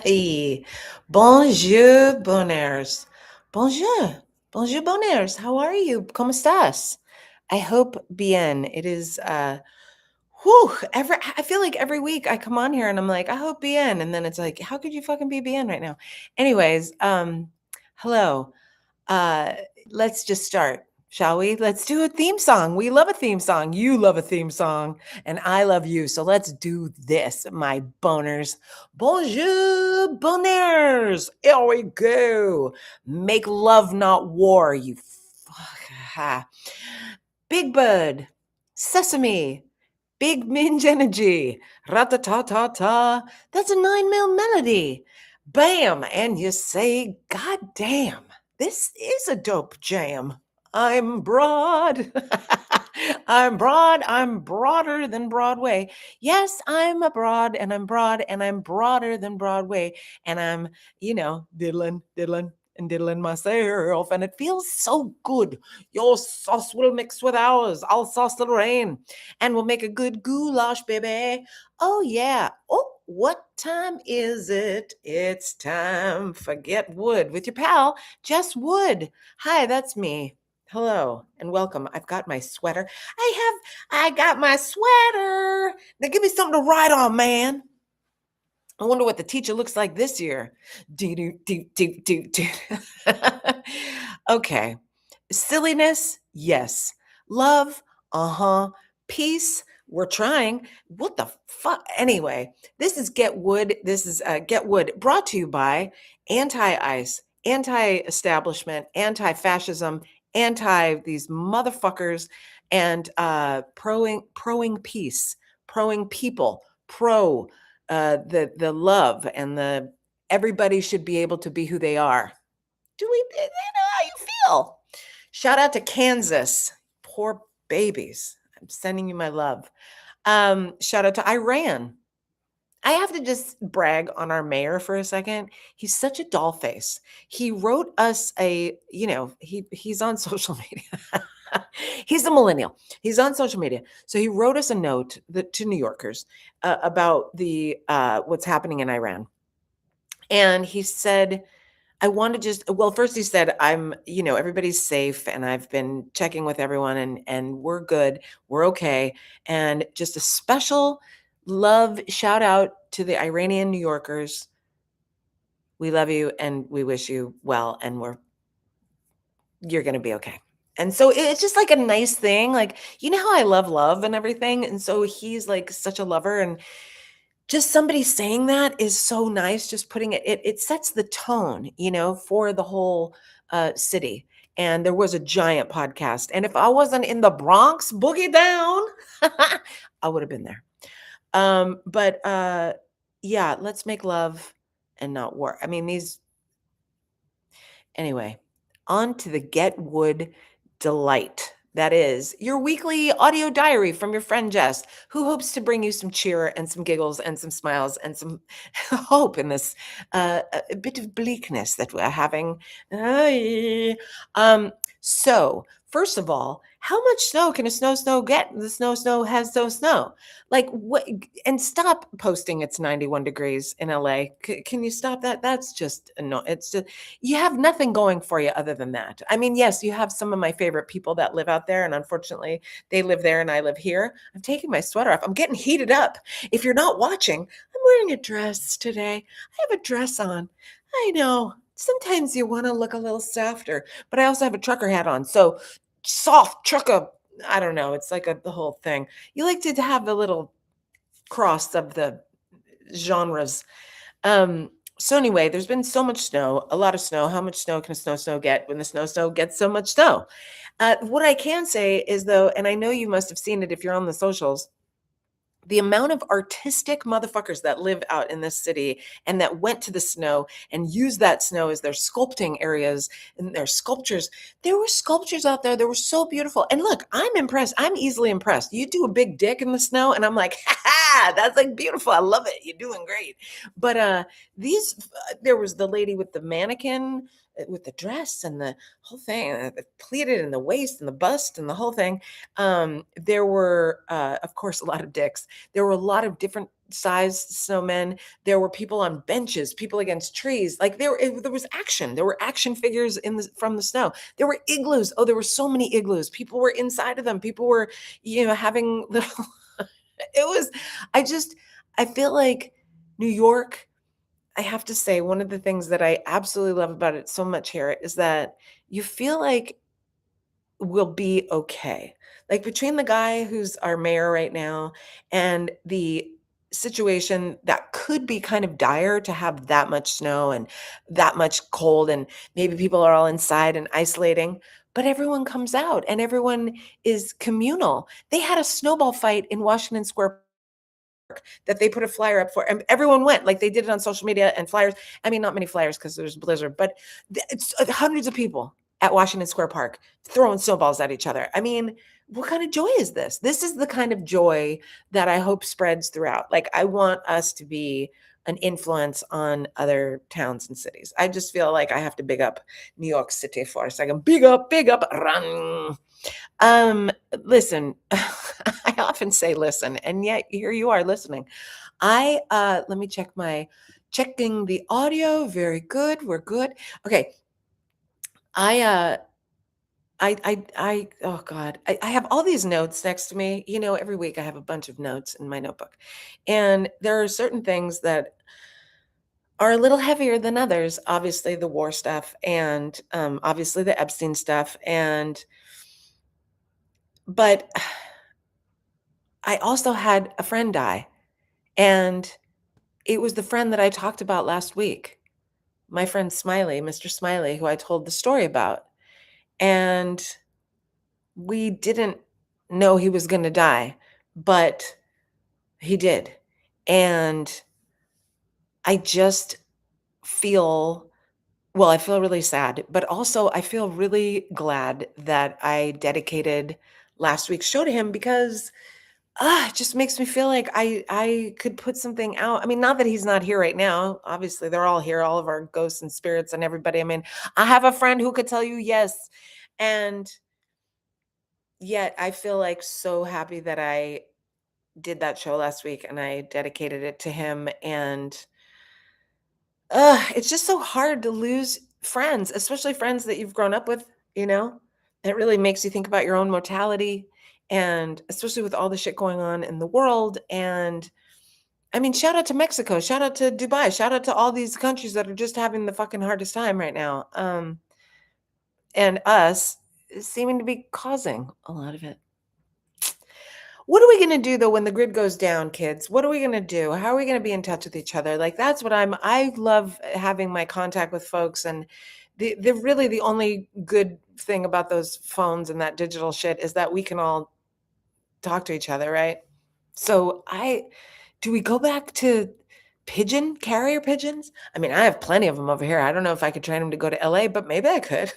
Hey. Bonjour, bonheurs. Bonjour. Bonjour, bonheurs. How are you? ¿Cómo estás? I hope bien. It is I feel like every week I come on here and I'm like, I hope bien. And then it's like, how could you fucking be bien right now? Anyways, hello. Uh, let's just start, shall we? Let's do a theme song. We love a theme song. You love a theme song, and I love you. So let's do this, my boners. Bonjour, boners. Here we go. Make love, not war. You fuck. Big Bird, Sesame, Big Minge Energy, Rat-ta-ta-ta-ta. That's a 9 mil melody. Bam! And you say, God damn, this is a dope jam. I'm broad. I'm broad. I'm broader than Broadway. Yes, I'm a broad and I'm broad and I'm broader than Broadway. And I'm, diddling and diddling myself. And it feels so good. Your sauce will mix with ours. I'll sauce the rain. And we'll make a good goulash, baby. Oh, yeah. Oh, what time is it? It's time for Get Wood with your pal, Jess Wood. Hi, that's me. Hello and welcome. I've got my sweater. I got my sweater. Now give me something to write on, man. I wonder what the teacher looks like this year. Do, do, do, do, do, do. Okay. Silliness, yes. Love, uh-huh. Peace, we're trying. What the fuck? Anyway, this is Get Wood. This is Get Wood brought to you by Anti-Ice, Anti-Establishment, Anti-Fascism, Anti these motherfuckers, and proing peace, proing people, pro the love and the everybody should be able to be who they are. Do we know how you feel? Shout out to Kansas. Poor babies. I'm sending you my love. Shout out to Iran. I have to just brag on our mayor for a second. He's such a doll face. He wrote us he's on social media. He's a millennial. He's on social media. So he wrote us a note to New Yorkers about the what's happening in Iran. And he said, I want to first he said, everybody's safe and I've been checking with everyone and we're good. We're okay. And just a special love shout out to the Iranian New Yorkers. We love you and we wish you well and you're going to be okay. And so it's just like a nice thing. Like, you know how I love and everything. And so he's like such a lover and just somebody saying that is so nice. Just putting it sets the tone, for the whole city. And there was a giant podcast. And if I wasn't in the Bronx, boogie down, I would have been there. But yeah, let's make love and not war. I mean, anyway, on to the Get Wood delight. That is your weekly audio diary from your friend Jess, who hopes to bring you some cheer and some giggles and some smiles and some hope in this a bit of bleakness that we're having. So, first of all, how much snow can a snow get? The snow has no snow. Like what? And stop posting it's 91 degrees in LA. Can you stop that? That's just no. It's just you have nothing going for you other than that. I mean, yes, you have some of my favorite people that live out there, and unfortunately, they live there and I live here. I'm taking my sweater off. I'm getting heated up. If you're not watching, I'm wearing a dress today. I have a dress on. I know. Sometimes you want to look a little softer, but I also have a trucker hat on. So soft trucker, I don't know. It's like the whole thing. You like to have the little cross of the genres. So anyway, there's been so much snow, a lot of snow. How much snow can a snow get when the snow gets so much snow? What I can say is though, and I know you must have seen it if you're on the socials, the amount of artistic motherfuckers that live out in this city and that went to the snow and used that snow as their sculpting areas and their sculptures. There were sculptures out there that were so beautiful. And look, I'm impressed. I'm easily impressed. You do a big dick in the snow and I'm like, ha, that's like beautiful. I love it. You're doing great. But there was the lady with the mannequin with the dress and the whole thing, the pleated and the waist and the bust and the whole thing. There were, of course, a lot of dicks. There were a lot of different sized snowmen. There were people on benches, people against trees. Like there was action. There were action figures from the snow. There were igloos. Oh, there were so many igloos. People were inside of them. People were, having little. It was. I just. I feel like New York. I have to say, one of the things that I absolutely love about it so much here is that you feel like we'll be okay. Like between the guy who's our mayor right now and the situation that could be kind of dire to have that much snow and that much cold, and maybe people are all inside and isolating, but everyone comes out and everyone is communal. They had a snowball fight in Washington Square that they put a flyer up for, and everyone went. Like they did it on social media and flyers. I mean, not many flyers because there's blizzard, but it's hundreds of people at Washington Square Park throwing snowballs at each other. I mean, what kind of joy is this? This is the kind of joy that I hope spreads throughout. Like I want us to be an influence on other towns and cities. I just feel like I have to big up New York City for a second. Big up, run. Listen, I often say listen, and yet here you are listening. Let me checking the audio. Very good. We're good. Okay. I uh oh God, I have all these notes next to me. Every week I have a bunch of notes in my notebook. And there are certain things that are a little heavier than others. Obviously the war stuff, and obviously the Epstein stuff, but I also had a friend die, and it was the friend that I talked about last week. My friend Smiley, Mr. Smiley, who I told the story about. And we didn't know he was going to die, but he did. And I just feel, well, I feel really sad, but also I feel really glad that I dedicated last week's show to him, because it just makes me feel like I could put something out. I mean, not that he's not here right now. Obviously, they're all here, all of our ghosts and spirits and everybody. I mean, I have a friend who could tell you yes. And yet I feel like so happy that I did that show last week and I dedicated it to him. And it's just so hard to lose friends, especially friends that you've grown up with, you know? It really makes you think about your own mortality, and especially with all the shit going on in the world. And I mean, shout out to Mexico, shout out to Dubai, shout out to all these countries that are just having the fucking hardest time right now. And us seeming to be causing a lot of it. What are we going to do though when the grid goes down, kids? What are we going to do? How are we going to be in touch with each other? Like that's what I love having my contact with folks, and the really the only good thing about those phones and that digital shit is that we can all talk to each other, right? So do we go back to carrier pigeons? I mean, I have plenty of them over here. I don't know if I could train them to go to LA, but maybe I could.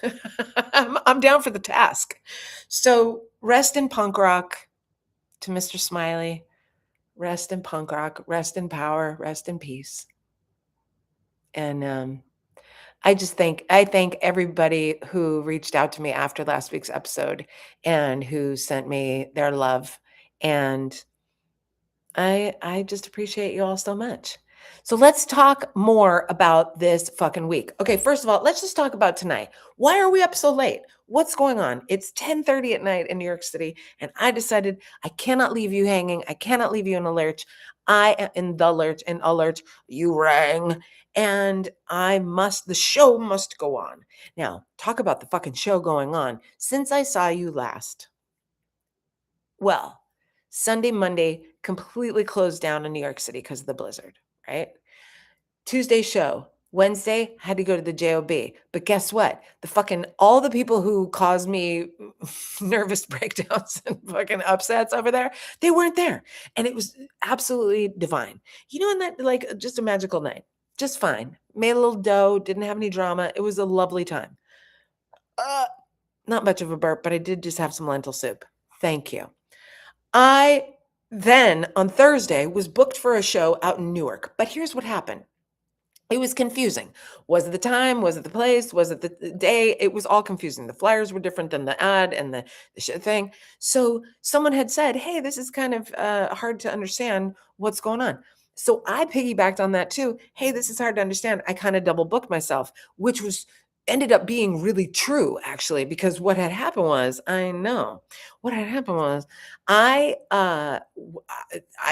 I'm down for the task. So rest in punk rock. To Mr. Smiley, rest in punk rock, rest in power, rest in peace. And I thank everybody who reached out to me after last week's episode and who sent me their love. And I just appreciate you all so much. So let's talk more about this fucking week. Okay, first of all, let's just talk about tonight. Why are we up so late? What's going on? It's 10:30 at night in New York City, and I decided I cannot leave you hanging. I cannot leave you in a lurch. I am in the lurch, and alert, you rang, and the show must go on. Now, talk about the fucking show going on. Since I saw you last, well, Sunday, Monday, completely closed down in New York City because of the blizzard, right? Tuesday show. Wednesday, had to go to the JOB. But guess what? All the people who caused me nervous breakdowns and fucking upsets over there, they weren't there. And it was absolutely divine. And that, like, just a magical night. Just fine. Made a little dough, didn't have any drama. It was a lovely time. Not much of a burp, but I did just have some lentil soup. Thank you. I then on Thursday was booked for a show out in Newark. But here's what happened. It was confusing. Was it the time? Was it the place? Was it the day? It was all confusing. The flyers were different than the ad and the shit thing. So someone had said, hey, this is kind of hard to understand what's going on. So I piggybacked on that too. Hey, this is hard to understand. I kind of double booked myself, which was ended up being really true actually, because what had happened was, I know what had happened was I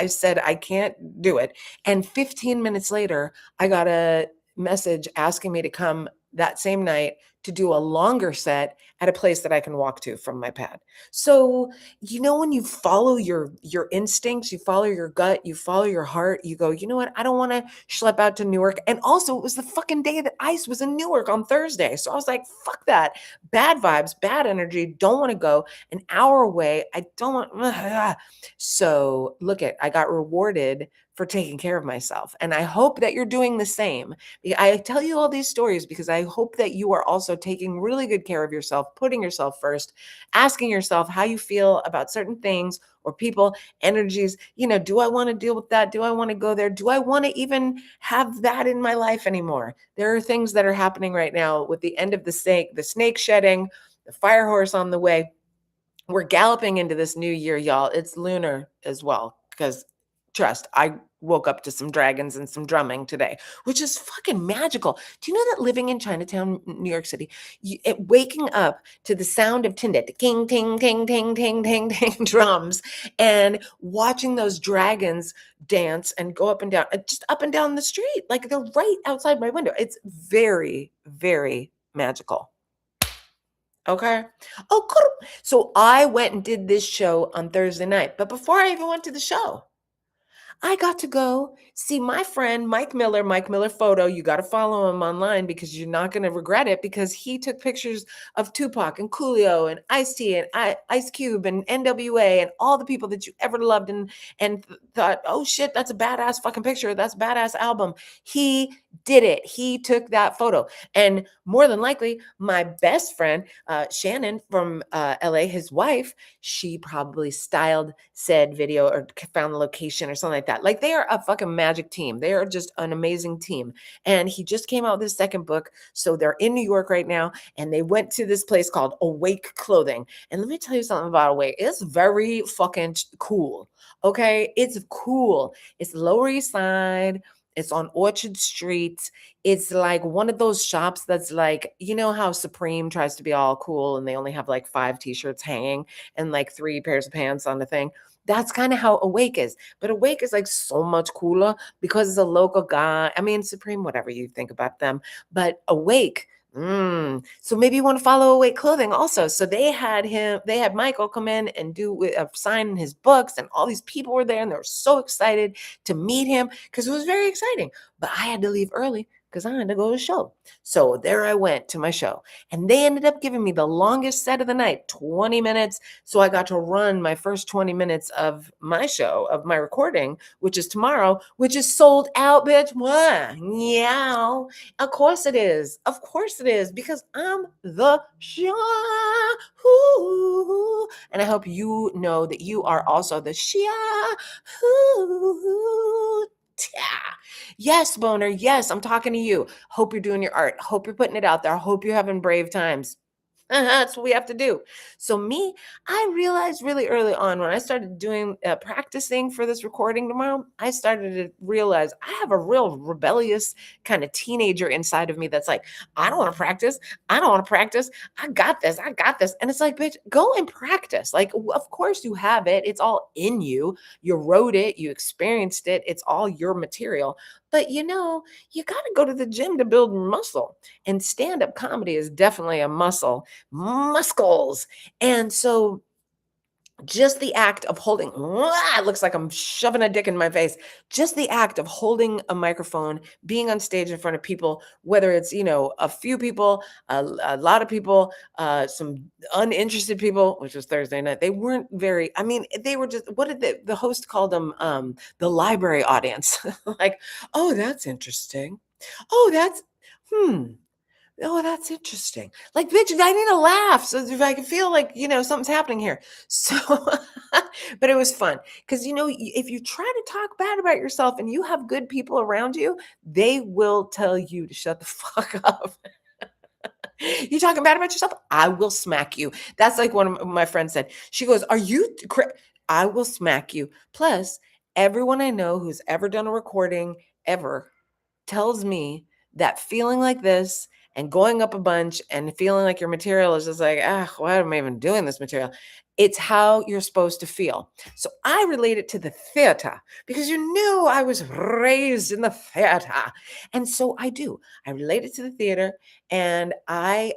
said I can't do it, and 15 minutes later I got a message asking me to come that same night to do a longer set at a place that I can walk to from my pad. So, when you follow your instincts, you follow your gut, you follow your heart, you go, you know what? I don't want to schlep out to Newark. And also, it was the fucking day that Ice was in Newark on Thursday. So I was like, fuck that. Bad vibes, bad energy. Don't want to go. An hour away. I don't want. So look at, I got rewarded for taking care of myself. And I hope that you're doing the same. I tell you all these stories because I hope that you are also taking really good care of yourself, putting yourself first, asking yourself how you feel about certain things or people, energies. Do I want to deal with that? Do I want to go there? Do I want to even have that in my life anymore? There are things that are happening right now with the end of the snake shedding, the fire horse on the way. We're galloping into this new year, y'all. It's lunar as well, because trust, I woke up to some dragons and some drumming today, which is fucking magical. Do you know that living in Chinatown, New York City, waking up to the sound of tindet, the king, ting, ting, ting, ting, ting, ting drums, and watching those dragons dance and go up and down, just up and down the street, like they're right outside my window. It's very, very magical. Okay. Oh, cool. So I went and did this show on Thursday night. But before I even went to the show, I got to go see my friend Mike Miller, Mike Miller Photo. You got to follow him online because you're not going to regret it, because he took pictures of Tupac and Coolio and Ice-T and Ice Cube and NWA and all the people that you ever loved, and thought, oh shit, that's a badass fucking picture. That's a badass album. He did it. He took that photo. And more than likely, my best friend, Shannon from LA, his wife, she probably styled said video or found the location or something like that. Like, they are a fucking magic team. They are just an amazing team. And he just came out with his second book. So they're in New York right now. And they went to this place called Awake Clothing. And let me tell you something about Awake. It's very fucking cool. Okay. It's cool. It's Lower East Side. It's on Orchard Street. It's like one of those shops that's like, you know how Supreme tries to be all cool and they only have like 5 t-shirts hanging and like 3 pairs of pants on the thing. That's kind of how Awake is. But Awake is like so much cooler because it's a local guy. I mean, Supreme, whatever you think about them, but Awake. So maybe you want to follow Awake Clothing also. So they had Michael come in and do a sign in his books, and all these people were there and they were so excited to meet him because it was very exciting. But I had to leave early because I had to go to a show. So there I went to my show, and they ended up giving me the longest set of the night, 20 minutes. So I got to run my first 20 minutes of my show, of my recording, which is tomorrow, which is sold out, bitch. What? Yeah. Of course it is. Of course it is, because I'm the Shah. And I hope you know that you are also the Shah. Yes, Boner. Yes, I'm talking to you. Hope you're doing your art. Hope you're putting it out there. Hope you're having brave times. That's what we have to do. So me, I realized really early on when I started doing practicing for this recording tomorrow, I started to realize I have a real rebellious kind of teenager inside of me that's like, I don't want to practice. I don't want to practice. I got this. I got this. And it's like, bitch, go and practice. Like, of course you have it. It's all in you. You wrote it. You experienced it. It's all your material. But you got to go to the gym to build muscle. And stand-up comedy is definitely a muscles. And so just the act of holding, it looks like I'm shoving a dick in my face. Just the act of holding a microphone, being on stage in front of people, whether it's, a few people, a lot of people, some uninterested people, which was Thursday night. They weren't very, I mean, they were just, what did the host call them? The library audience. Like, oh, that's interesting. Oh, hmm. Oh, that's interesting. Like, bitch, I need a laugh so if I can feel like, something's happening here. So, but it was fun because, if you try to talk bad about yourself and you have good people around you, they will tell you to shut the fuck up. You talking bad about yourself? I will smack you. That's like one of my friends said. She goes, are you, I will smack you. Plus, Everyone I know who's ever done a recording ever tells me that feeling like this and going up a bunch and feeling like your material is just like, why am I even doing this material? It's how you're supposed to feel. So I relate it to the theater because you know I was raised in the theater. And so I do. I relate it to the theater. And I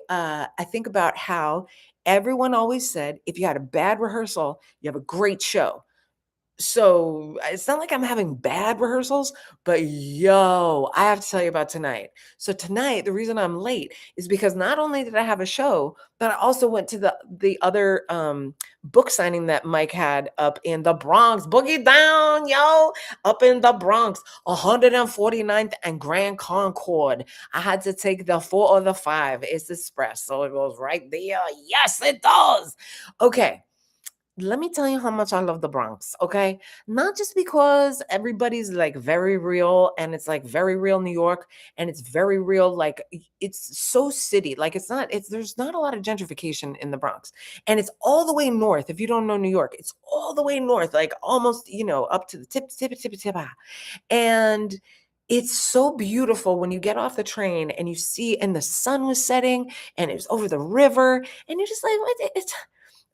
think about how everyone always said if you had a bad rehearsal, you have a great show. So it's not like I'm having bad rehearsals, but yo, I have to tell you about tonight. So tonight, the reason I'm late is because not only did I have a show, but I also went to the other book signing that Mike had up in the Bronx. Boogie down, yo, up in the Bronx, 149th and Grand Concord. I had to take the 4 or the 5. It's express, so it goes right there. Yes, it does. Okay, let me tell you how much I love the Bronx, okay? Not just because everybody's like very real and it's like very real New York and it's very real, like it's so city. Like there's not a lot of gentrification in the Bronx. And it's all the way north. If you don't know New York, it's all the way north, like almost, up to the tip. And it's so beautiful when you get off the train and you see, and the sun was setting and it was over the river, and you're just like, what? It's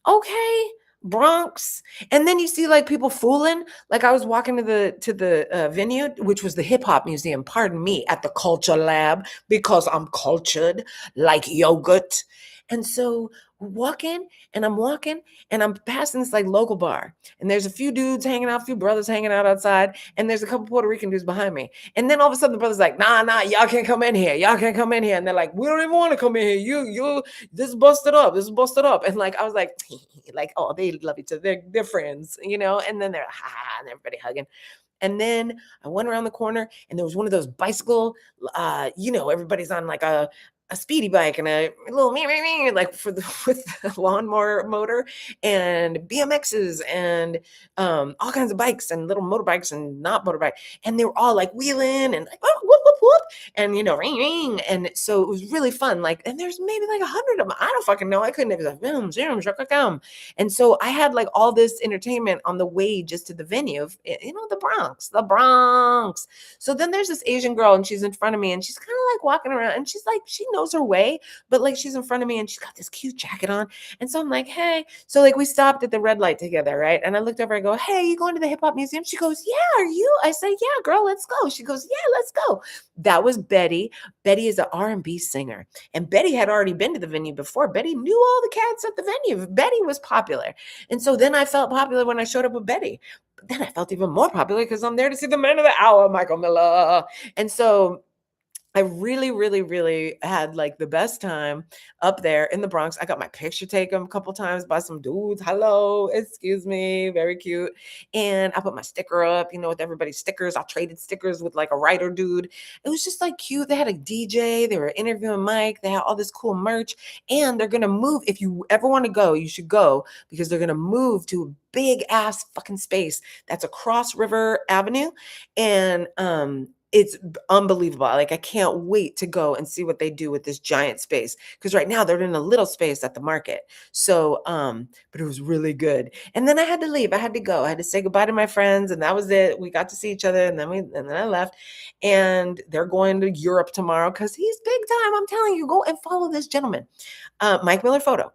okay, Bronx. And then you see like people fooling. Like I was walking to the venue, which was the hip hop museum, pardon me, at the culture lab because I'm cultured like yogurt. And so I'm walking and I'm passing this like local bar. And there's a few dudes hanging out, a few brothers hanging out outside, and there's a couple Puerto Rican dudes behind me. And then all of a sudden the brother's like, nah, y'all can't come in here. Y'all can't come in here. And they're like, we don't even want to come in here. You this is busted up. This is busted up. And like I was like, like, oh, they love each other. They're friends, and then they're and everybody hugging. And then I went around the corner and there was one of those bicycle, everybody's on like a speedy bike and a little like for the with the lawnmower motor and BMXs and all kinds of bikes and little motorbikes and not motorbike. And they were all like wheeling and like whoop, whoop, whoop, and ring ring. And so it was really fun. Like, and there's maybe like 100 of them. I don't fucking know. I couldn't even boom, zoom, shaka, come. And so I had like all this entertainment on the way just to the venue, the Bronx. So then there's this Asian girl and she's in front of me and she's kind of like walking around and she's like, she knows her way, but like she's in front of me and she's got this cute jacket on. And so I'm like, hey, so like we stopped at the red light together, right? And I looked over, I go, hey, you going to the hip hop museum? She goes, yeah, are you? I said, yeah, girl, let's go. She goes, yeah, let's go. That was Betty. Betty is an R&B singer. And Betty had already been to the venue before. Betty knew all the cats at the venue. Betty was popular. And so then I felt popular when I showed up with Betty. But then I felt even more popular because I'm there to see the man of the hour, Michael Miller. And so I really, really, really had like the best time up there in the Bronx. I got my picture taken a couple times by some dudes. Hello, excuse me, very cute. And I put my sticker up, with everybody's stickers. I traded stickers with like a writer dude. It was just like cute. They had a DJ. They were interviewing Mike. They had all this cool merch. And they're going to move. If you ever want to go, you should go because they're going to move to a big ass fucking space that's across River Avenue. And it's unbelievable. Like I can't wait to go and see what they do with this giant space. Because right now they're in a little space at the market. So, but it was really good. And then I had to leave. I had to go. I had to say goodbye to my friends, and that was it. We got to see each other, and then I left. And they're going to Europe tomorrow because he's big time. I'm telling you, go and follow this gentleman, Mike Miller Photo.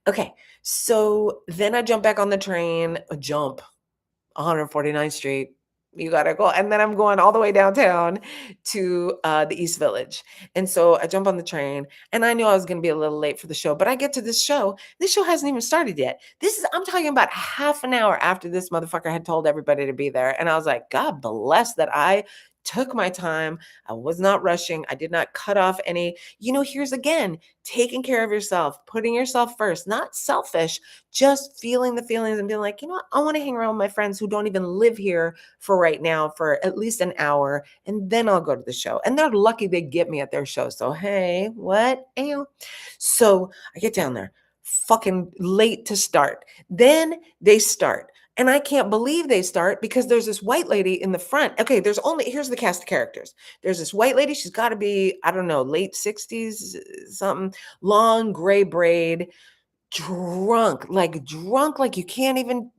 Okay, so then I jump back on the train. 149th Street. You gotta go. And then I'm going all the way downtown to the East Village. And so I jump on the train and I knew I was gonna be a little late for the show, but I get to this show. This show hasn't even started yet. I'm talking about half an hour after this motherfucker had told everybody to be there. And I was like, God bless that I took my time. I was not rushing. I did not cut off any, here's again, taking care of yourself, putting yourself first, not selfish, just feeling the feelings and being like, I want to hang around with my friends who don't even live here for right now for at least an hour. And then I'll go to the show. And they're lucky they get me at their show. So, hey, what? Ew. So I get down there, fucking late to start. Then they start. And I can't believe they start because there's this white lady in the front. Okay, here's the cast of characters. There's this white lady. She's got to be, I don't know, late 60s, something, long gray braid, drunk like you can't even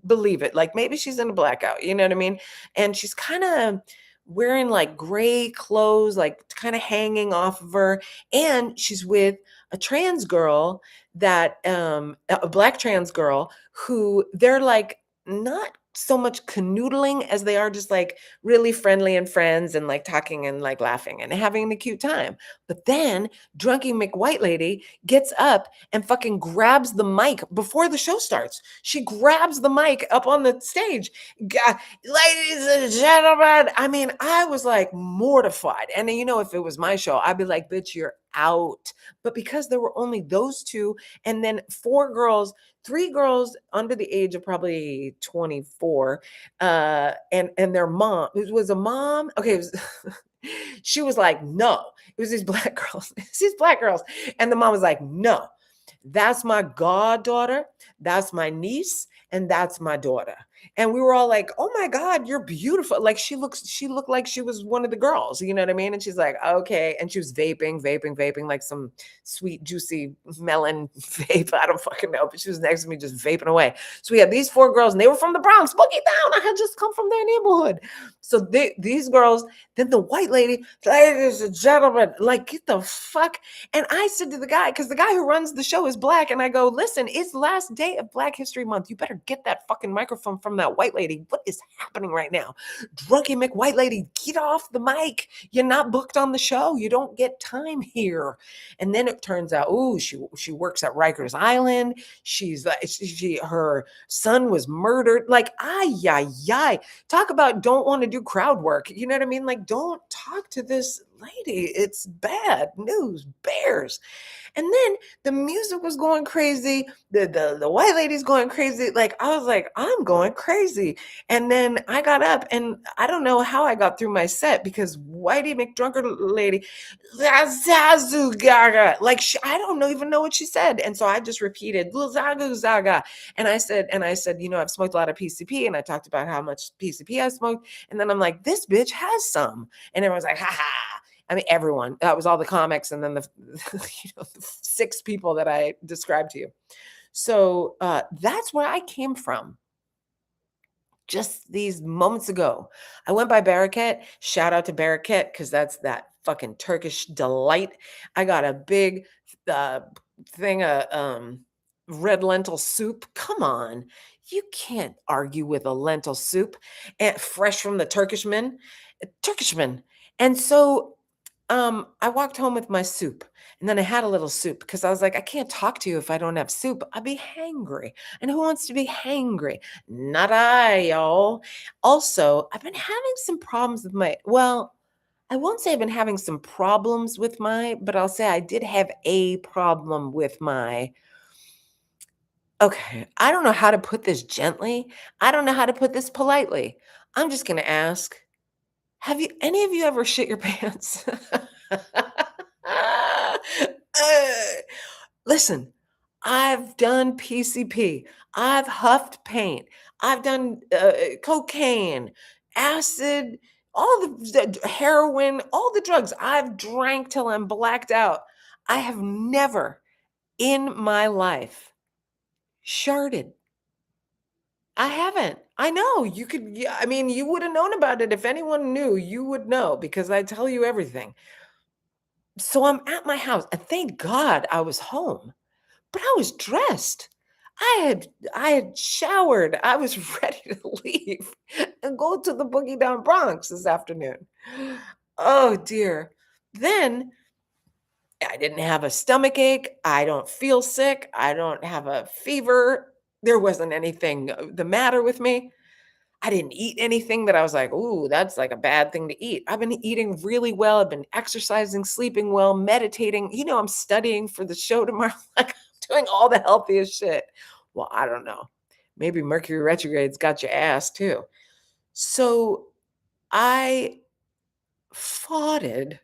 believe it. Like maybe she's in a blackout, you know what I mean? And she's kind of wearing like gray clothes, like kind of hanging off of her. And she's with a trans girl that, a black trans girl who they're like not so much canoodling as they are just like really friendly and friends and like talking and like laughing and having a cute time. But then drunky McWhite lady gets up and fucking grabs the mic before the show starts. She grabs the mic up on the stage. Ladies and gentlemen, I mean, I was like mortified. And you know, if it was my show, I'd be like, bitch, you're out. But because there were only those two, and then four girls, three girls under the age of probably 24, and their mom, it was a mom. Okay, it was she was like, no, it was these black girls, these black girls. And the mom was like, no, that's my goddaughter, that's my niece, and that's my daughter. And we were all like, oh my God, you're beautiful. Like she looked like she was one of the girls, you know what I mean? And she's like, okay. And she was vaping, like some sweet, juicy melon vape. I don't fucking know. But she was next to me just vaping away. So we had these four girls, and they were from the Bronx, Boogie Down. I had just come from their neighborhood. So these girls, then the white lady, ladies and gentlemen, like, get the fuck. And I said to the guy, because the guy who runs the show is black, and I go, listen, it's the last day of Black History Month. You better get that fucking microphone from that white lady. What is happening right now? Drunky McWhite lady, get off the mic. You're not booked on the show. You don't get time here. And then it turns out, ooh, she works at Rikers Island. She's like, her son was murdered. Like, ay, ay, ay. Talk about don't want to do crowd work. You know what I mean? Like, don't talk to this lady. It's bad news, bears. And then the music was going crazy. The white lady's going crazy. Like, I was like, I'm going crazy. And then I got up, and I don't know how I got through my set because Whitey McDrunker lady, Zazu Gaga, like I don't know even know what she said. And so I just repeated Zagu Zaga. And I said, you know, I've smoked a lot of PCP, and I talked about how much PCP I smoked. And then I'm like, this bitch has some. And everyone's like, ha ha. I mean, everyone. That was all the comics, and then the, the six people that I described to you. So that's where I came from. Just these moments ago, I went by Baraket. Shout out to Baraket because that's that fucking Turkish delight. I got a big uh, thing of red lentil soup. Come on, you can't argue with a lentil soup, and fresh from the Turkishman. And so I walked home with my soup, and then I had a little soup because I was like, I can't talk to you if I don't have soup. I'd be hangry. And who wants to be hangry? Not I, y'all. Also, I've been having some problems with I won't say I've been having some problems with but I'll say I did have a problem with okay, I don't know how to put this gently. I don't know how to put this politely. I'm just going to ask, have you any of you ever shit your pants? Listen, I've done PCP. I've huffed paint. I've done cocaine, acid, all the heroin, all the drugs. I've drank till I'm blacked out. I have never in my life sharded. I haven't. I know you could. Yeah, I mean, you would have known about it if anyone knew. You would know because I tell you everything. So I'm at my house, and thank God I was home. But I was dressed. I had showered. I was ready to leave and go to the Boogie Down Bronx this afternoon. Oh dear. Then I didn't have a stomach ache. I don't feel sick. I don't have a fever. There wasn't anything the matter with me. I didn't eat anything that I was like, ooh, that's like a bad thing to eat. I've been eating really well. I've been exercising, sleeping well, meditating. You know, I'm studying for the show tomorrow. Like, I'm doing all the healthiest shit. Well, I don't know. Maybe Mercury retrograde's got your ass too. So I farted.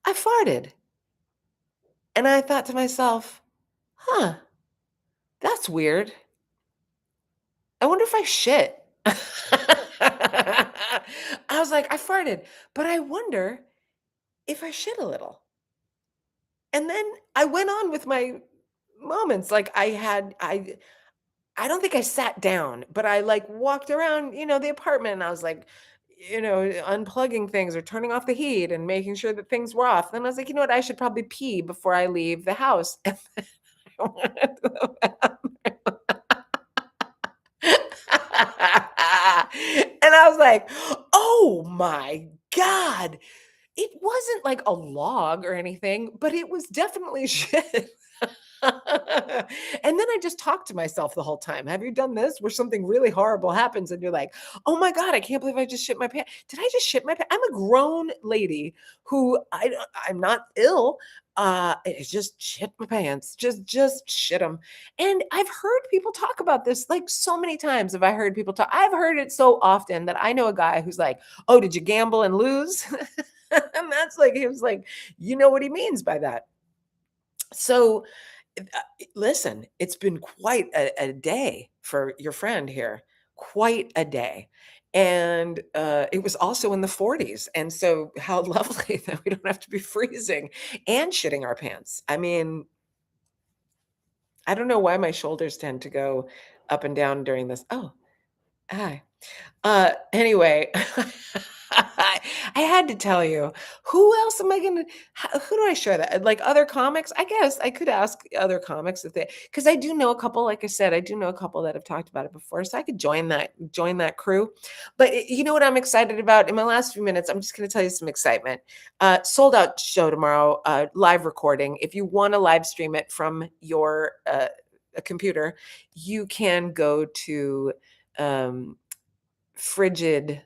I farted. And I thought to myself, huh, that's weird. I wonder if I shit. I was like, I farted, but I wonder if I shit a little. And then I went on with my moments. Like I I don't think I sat down, but I like walked around, the apartment and I was like, unplugging things or turning off the heat and making sure that things were off. Then I was like, you know what? I should probably pee before I leave the house. And then I went to the and I was like, "Oh my god." It wasn't like a log or anything, but it was definitely shit. And then I just talked to myself the whole time. Have you done this where something really horrible happens and you're like, "Oh my god, I can't believe I just shit my pants. Did I just shit my pants?" I'm a grown lady who I'm not ill. It's just shit my pants. Just shit them. And I've heard people talk about this like so many times. Have I heard people talk? I've heard it so often that I know a guy who's like, "Oh, did you gamble and lose?" And that's like he was like, you know what he means by that. So listen, it's been quite a day for your friend here, quite a day. And it was also in the 40s. And so, how lovely that we don't have to be freezing and shitting our pants. I mean, I don't know why my shoulders tend to go up and down during this. Oh, hi. Anyway, I had to tell you, who else am I gonna who do I share that? Like other comics? I guess I could ask other comics if they because I do know a couple, like I said, I do know a couple that have talked about it before, so I could join that crew. But you know what I'm excited about? In my last few minutes, I'm just gonna tell you some excitement. Sold out show tomorrow, live recording. If you want to live stream it from your a computer, you can go to um frigid.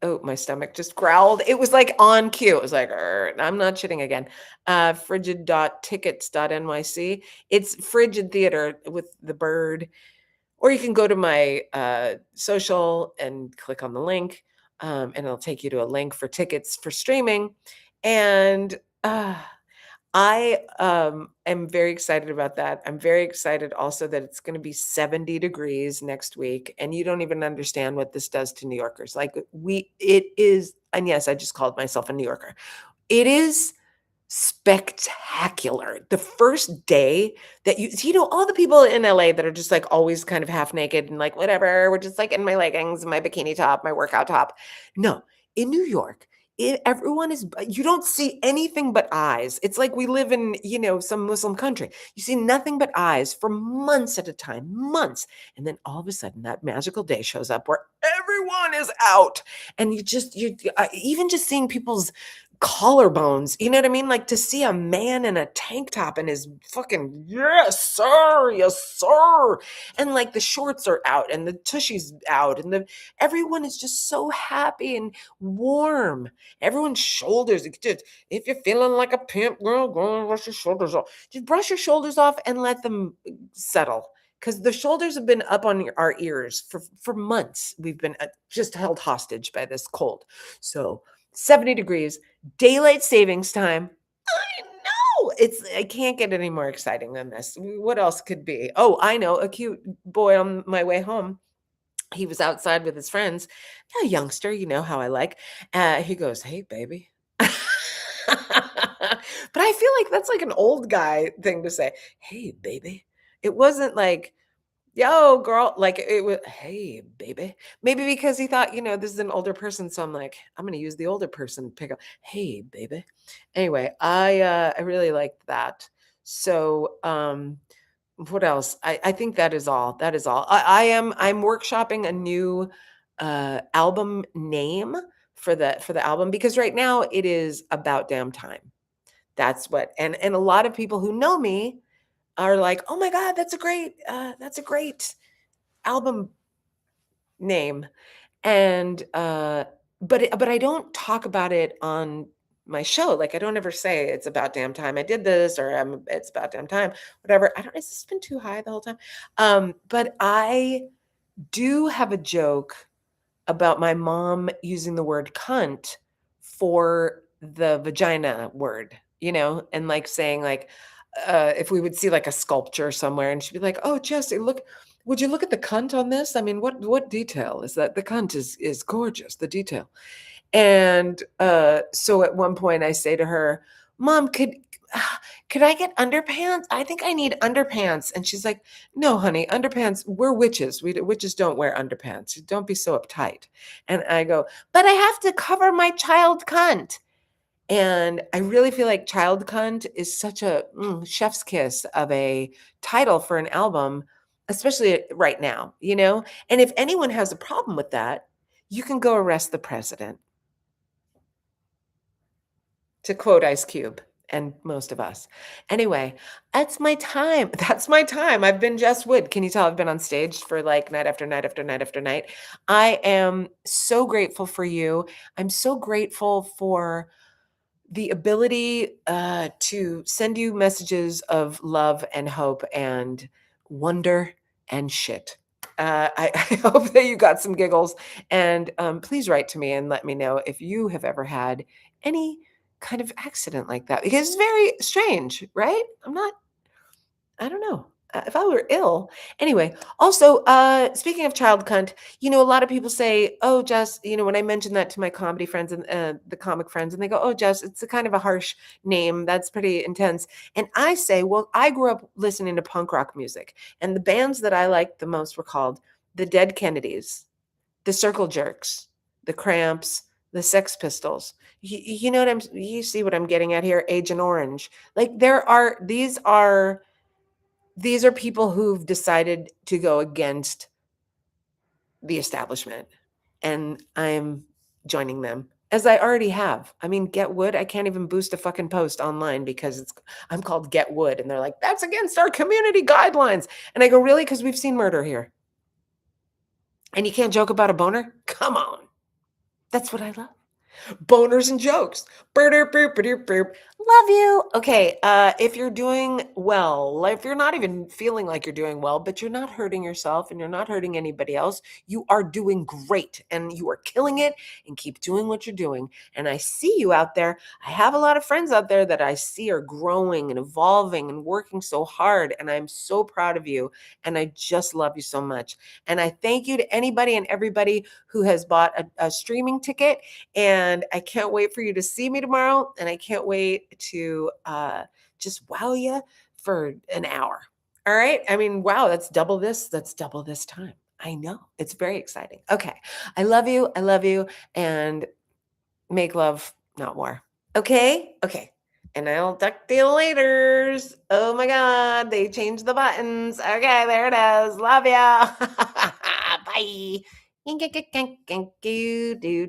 Oh, my stomach just growled. It was like on cue. It was like, I'm not shitting again. Frigid.tickets.nyc. It's Frigid Theater with the bird. Or you can go to my social and click on the link, and it'll take you to a link for tickets for streaming. And I am very excited about that. I'm very excited also that it's going to be 70 degrees next week. And you don't even understand what this does to New Yorkers. Like, it is, and yes, I just called myself a New Yorker. It is spectacular. The first day that all the people in LA that are just like always kind of half naked and like, whatever, we're just like in my leggings, my bikini top, my workout top. No, in New York, everyone is, you don't see anything but eyes. It's like we live in, some Muslim country. You see nothing but eyes for months at a time, months. And then all of a sudden that magical day shows up where everyone is out. And even just seeing people's collarbones, you know what I mean? Like to see a man in a tank top and his fucking, yes, sir. And like the shorts are out and the tushy's out and everyone is just so happy and warm. Everyone's shoulders, if you're feeling like a pimp, girl, go and brush your shoulders off. Just brush your shoulders off and let them settle. Because the shoulders have been up on our ears for months. We've been just held hostage by this cold. So 70 degrees, daylight savings time. I know. I can't get any more exciting than this. What else could be? Oh, I know, a cute boy on my way home. He was outside with his friends. A youngster, you know how I like. He goes, "Hey, baby." But I feel like that's like an old guy thing to say. "Hey, baby." It wasn't like, "Yo, girl," like it was, "Hey, baby." Maybe because he thought, this is an older person, so I'm like, I'm gonna use the older person pickup. "Hey, baby." Anyway, I really liked that. So, what else? I think that is all. That is all. I'm workshopping a new album name for the album because right now it is About Damn Time. That's what, and a lot of people who know me are like, "Oh my god, that's a great album name." And but I don't talk about it on my show. Like I don't ever say it's about damn time I did this or it's about damn time, whatever. I don't, it's just been too high the whole time. But I do have a joke about my mom using the word cunt for the vagina word, and like saying like if we would see like a sculpture somewhere and she'd be like, "Oh, Jesse, would you look at the cunt on this? I mean, what detail is that? The cunt is gorgeous, the detail." And so at one point I say to her, "Mom, "Ah, could I get underpants? I think I need underpants." And she's like, "No, honey, underpants, we're witches. Witches don't wear underpants. Don't be so uptight." And I go, "But I have to cover my child cunt." And I really feel like Child Cunt is such a chef's kiss of a title for an album, especially right now, you know? And if anyone has a problem with that, you can go arrest the president, to quote Ice Cube and most of us. Anyway, that's my time. That's my time. I've been Jess Wood. Can you tell I've been on stage for like night after night after night after night? I am so grateful for you. I'm so grateful for the ability to send you messages of love and hope and wonder and shit. I hope that you got some giggles. And please write to me and let me know if you have ever had any kind of accident like that because it's very strange, right? I don't know. If I were ill. Anyway, also, speaking of child cunt, a lot of people say, "Oh, Jess," when I mention that to my comedy friends and the comic friends, and they go, "Oh, Jess, it's a kind of a harsh name. That's pretty intense." And I say, "Well, I grew up listening to punk rock music, and the bands that I liked the most were called the Dead Kennedys, the Circle Jerks, the Cramps, the Sex Pistols." You see what I'm getting at here? Agent Orange. Like these are people who've decided to go against the establishment, and I'm joining them as I already have. I mean, Get Wood, I can't even boost a fucking post online because I'm called Get Wood, and they're like, "That's against our community guidelines." And I go, "Really? Because we've seen murder here. And you can't joke about a boner? Come on." That's what I love. Boners and jokes. Boop, boop, boop, boop. Love you. Okay, if you're doing well, like, if you're not even feeling like you're doing well, but you're not hurting yourself and you're not hurting anybody else, you are doing great and you are killing it and keep doing what you're doing. And I see you out there. I have a lot of friends out there that I see are growing and evolving and working so hard. And I'm so proud of you. And I just love you so much. And I thank you to anybody and everybody who has bought a streaming ticket, and I can't wait for you to see me tomorrow. And I can't wait to just wow you for an hour. All right. I mean, wow, that's double this. That's double this time. I know. It's very exciting. Okay. I love you. I love you. And make love, not war. Okay. Okay. And I'll talk to you later. Oh my God. They changed the buttons. Okay. There it is. Love ya. Bye. Do, do.